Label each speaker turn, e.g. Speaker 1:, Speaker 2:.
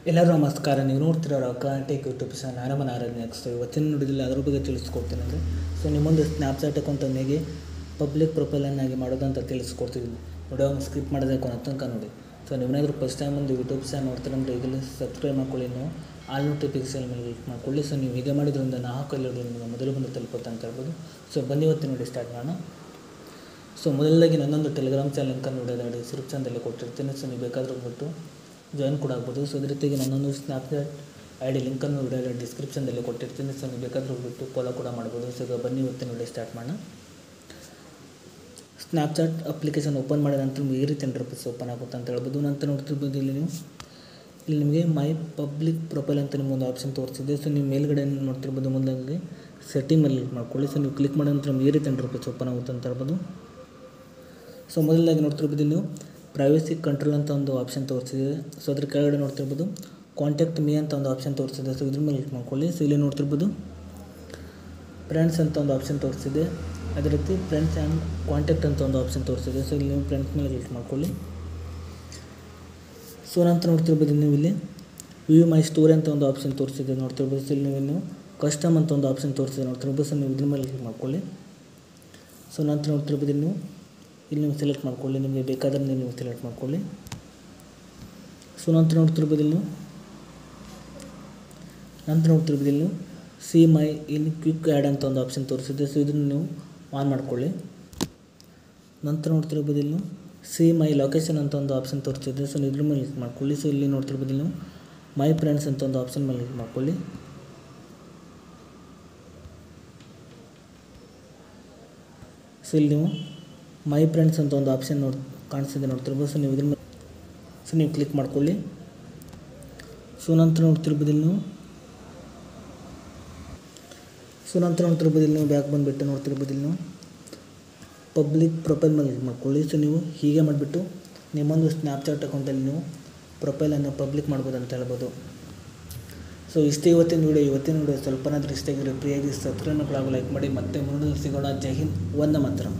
Speaker 1: ಎಲ್ಲರೂ ನಮಸ್ಕಾರ. ನೀವು ನೋಡ್ತಿರೋ ಟೆಕ್ ಯೂಟ್ಯೂಬ್ ಚಾನಲ್ ನಾನು ಆರಾಧನೆ ಹಾಕ್ಸ್ತೀವಿ. ಇವತ್ತಿನ ನೋಡಿದಲ್ಲಿ ಅದ್ರ ಬಗ್ಗೆ ತಿಳಿಸ್ಕೊಡ್ತೀನಿ. ಅಂದರೆ ನಿಮ್ಮೊಂದು ಸ್ನ್ಯಾಪ್ಚಾಟ್ ಅಕೌಂಟನ್ನು ಹೇಗೆ ಪಬ್ಲಿಕ್ ಪ್ರೊಫೈಲನ್ನಾಗಿ ಮಾಡೋದಂತ ತಿಳಿಸ್ಕೊಡ್ತೀವಿ. ವಿಡಿಯೋವನ್ನು ಸ್ಕಿಪ್ ಮಾಡೋದೇ ಕೊನೆ ತನಕ ನೋಡಿ. ನೀವೇನಾದರೂ ಫಸ್ಟ್ ಟೈಮ್ ಒಂದು ಯೂಟ್ಯೂಬ್ ಚಾನಲ್ ನೋಡ್ತೀರಂದರೆ ಈಗಲೇ ಸಬ್ಸ್ಕ್ರೈಬ್ ಮಾಡ್ಕೊಳ್ಳಿ. ನೀವು ಆಲ್ ನೋಟಿಫಿಕೇಷನ್ ಮೇಲೆ ಕ್ಲಿಕ್ ಮಾಡ್ಕೊಳ್ಳಿ. ನೀವು ಹೀಗೆ ಮಾಡಿದ್ರಿಂದ ನಾವು ಹಾಕಲು ನಿಮಗೆ ಮೊದಲು ಬಂದು ತಲುಪುತ್ತೆ ಅಂತ ಹೇಳ್ಬೋದು. ಬನ್ನಿ ಇವತ್ತಿನ ನೋಡಿ ಸ್ಟಾರ್ಟ್ ಮಾಡೋಣ. ಮೊದಲಾಗಿ ನನ್ನೊಂದು ಟೆಲಿಗ್ರಾಮ್ ಚಾನಲ್ ಲಿಂಕನ್ನು ವಿಡಿಯೋದ ಡಿಸ್ಕ್ರಿಪ್ಷನ್ದಲ್ಲಿ ಕೊಟ್ಟಿರ್ತೀನಿ. ನೀವು ಬೇಕಾದರೂ ಬಿಟ್ಟು ಜಾಯಿನ್ ಕೂಡ ಆಗ್ಬೋದು. ಅದೇ ರೀತಿಯಾಗಿ ನನ್ನೊಂದು ಸ್ನ್ಯಾಪ್ಚಾಟ್ ID ಲಿಂಕನ್ನು ವಿಡಿಯೋದ ಡಿಸ್ಕ್ರಿಪ್ಷನ್ದಲ್ಲಿ ಕೊಟ್ಟಿರ್ತೀನಿ. ನೀವು ಬೇಕಾದರೂ ಬಿಟ್ಟು ಫಾಲೋ ಕೂಡ ಮಾಡ್ಬೋದು. ಈಗ ಬನ್ನಿ ಇವತ್ತಿನ ವಿಡಿಯೋ ಸ್ಟಾರ್ಟ್ ಮಾಡೋಣ. ಸ್ನ್ಯಾಪ್ಚಾಟ್ ಅಪ್ಲಿಕೇಶನ್ ಓಪನ್ ಮಾಡಿದ ನಂತರ ನಿಮಗೆ ಈ ರೀತಿ ಇಂಟರ್ಫೇಸ್ ಓಪನ್ ಆಗುತ್ತೆ ಅಂತ ಹೇಳ್ಬೋದು. ನಂತರ ನೋಡ್ತಿರ್ಬೋದು ಇಲ್ಲಿ ನಿಮಗೆ ಮೈ ಪಬ್ಲಿಕ್ ಪ್ರೊಫೈಲ್ ಅಂತ ನಿಮ್ಮೊಂದು ಆಪ್ಷನ್ ತೋರಿಸಿದೆ. ನೀವು ಮೇಲ್ಗಡೆ ನೋಡ್ತಿರ್ಬೋದು ಮೊದಲಾಗಿ ಸೆಟ್ಟಿಂಗ್ ಮೇಲೆ ಕ್ಲಿಕ್ ಮಾಡ್ಕೊಳ್ಳಿ. ನೀವು ಕ್ಲಿಕ್ ಮಾಡಿದ ನಂತರ ನಿಮಗೆ ಈ ರೀತಿ ಇಂಟರ್ಫೇಸ್ ಓಪನ್ ಆಗುತ್ತೆ ಅಂತ ಹೇಳ್ಬೋದು. ಮೊದಲಾಗಿ ನೋಡ್ತಿರ್ಬೋದು ನೀವು ಪ್ರೈವಸಿ ಕಂಟ್ರೋಲ್ ಅಂತ ಒಂದು ಆಪ್ಷನ್ ತೋರಿಸಿದೆ. ಅದ್ರ ಕೆಳಗಡೆ ನೋಡ್ತಿರ್ಬೋದು ಕಾಂಟ್ಯಾಕ್ಟ್ ಮೀ ಅಂತ ಒಂದು ಆಪ್ಷನ್ ತೋರಿಸಿದೆ. ಇದ್ರ ಮೇಲೆ ಕ್ಲಿಕ್ ಮಾಡ್ಕೊಳ್ಳಿ. ಇಲ್ಲಿ ನೋಡ್ತಿರ್ಬೋದು ಫ್ರೆಂಡ್ಸ್ ಅಂತ ಒಂದು ಆಪ್ಷನ್ ತೋರಿಸಿದೆ. ಅದೇ ರೀತಿ ಫ್ರೆಂಡ್ಸ್ ಆ್ಯಂಡ್ ಕಾಂಟ್ಯಾಕ್ಟ್ ಅಂತ ಒಂದು ಆಪ್ಷನ್ ತೋರಿಸಿದೆ. ಇಲ್ಲಿ ನೀವು ಫ್ರೆಂಡ್ಸ್ ಮೇಲೆ ಕ್ಲಿಕ್ ಮಾಡ್ಕೊಳ್ಳಿ. ನಂತರ ನೋಡ್ತಿರ್ಬೋದು ನೀವು ಇಲ್ಲಿ ವ್ಯೂ ಮೈ ಸ್ಟೋರಿ ಅಂತ ಒಂದು ಆಪ್ಷನ್ ತೋರಿಸಿದೆ ನೋಡ್ತಿರ್ಬೋದು. ಇಲ್ಲಿ ನೀವು ಕಸ್ಟಮ್ ಅಂತ ಒಂದು ಆಪ್ಷನ್ ತೋರಿಸಿದೆ ನೋಡ್ತಿರ್ಬೋದು. ನೀವು ಇದ್ರ ಮೇಲೆ ಕ್ಲಿಕ್ ಮಾಡ್ಕೊಳ್ಳಿ. ನಂತರ ನೋಡ್ತಿರ್ಬೋದು ನೀವು ನೀವು ಸೆಲೆಕ್ಟ್ ಮಾಡ್ಕೊಳ್ಳಿ. ನಿಮಗೆ ಬೇಕಾದ್ರೆ ನೀವು ಸೆಲೆಕ್ಟ್ ಮಾಡ್ಕೊಳ್ಳಿ. ನಂತರ ನೋಡ್ತಿರ್ಬೋದು ನೀವು see my in quick add ಅಂತ ಒಂದು ಆಪ್ಷನ್ ತೋರಿಸಿದೆ. ಇದನ್ನು ನೀವು ಆನ್ ಮಾಡ್ಕೊಳ್ಳಿ. ನಂತರ ನೋಡ್ತಿರ್ಬೋದು ನೀವು ಸಿ ಮೈ ಲೊಕೇಶನ್ ಅಂತ ಒಂದು ಆಪ್ಷನ್ ತೋರಿಸಿದೆ. ಇದ್ರ ಮೇಲೆ ಕ್ಲಿಕ್ ಮಾಡ್ಕೊಳ್ಳಿ. ಇಲ್ಲಿ ನೋಡ್ತಿರ್ಬೋದು ನೀವು ಮೈ ಫ್ರೆಂಡ್ಸ್ ಅಂತ ಒಂದು ಆಪ್ಷನ್ ಮೇಲೆ ಕ್ಲಿಕ್ ಮಾಡ್ಕೊಳ್ಳಿ. ಇಲ್ಲಿ ನೀವು ಮೈ ಫ್ರೆಂಡ್ಸ್ ಅಂತ ಒಂದು ಆಪ್ಷನ್ ಕಾಣಿಸ್ತಿದೆ ನೋಡ್ತಿರ್ಬೋದು. ನೀವು ಇದ್ರ ಮೇಲೆ ನೀವು ಕ್ಲಿಕ್ ಮಾಡ್ಕೊಳ್ಳಿ. ನಂತರ ನೋಡ್ತಿರ್ಬೋದು ನೀವು ಬ್ಯಾಕ್ ಬಂದುಬಿಟ್ಟು ನೋಡ್ತಿರ್ಬೋದು ನೀವು ಪಬ್ಲಿಕ್ ಪ್ರೊಫೈಲ್ ಮೇಲೆ ಕ್ಲಿಕ್ ಮಾಡ್ಕೊಳ್ಳಿ. ನೀವು ಹೀಗೆ ಮಾಡಿಬಿಟ್ಟು ನಿಮ್ಮೊಂದು ಸ್ನ್ಯಾಪ್ಚಾಟ್ ಅಕೌಂಟಲ್ಲಿ ನೀವು ಪ್ರೊಫೈಲನ್ನು ಪಬ್ಲಿಕ್ ಮಾಡ್ಬೋದು ಅಂತ ಹೇಳ್ಬೋದು. ಇಷ್ಟೇ ಇವತ್ತಿನ ವಿಡಿಯೋ ಸ್ವಲ್ಪನಾದರೂ ಇಷ್ಟ ಆಗಿರೋ ಫ್ರೀಯಾಗಿ ಸಬ್ಸ್ಕ್ರೈಬ್ ಹಾಗೂ ಲೈಕ್ ಮಾಡಿ. ಮತ್ತೆ ಮುಂದೆ ಸಿಗೋಣ. ಜೈ ಹಿಂದ್, ವಂದೇ ಮಾತರಂ.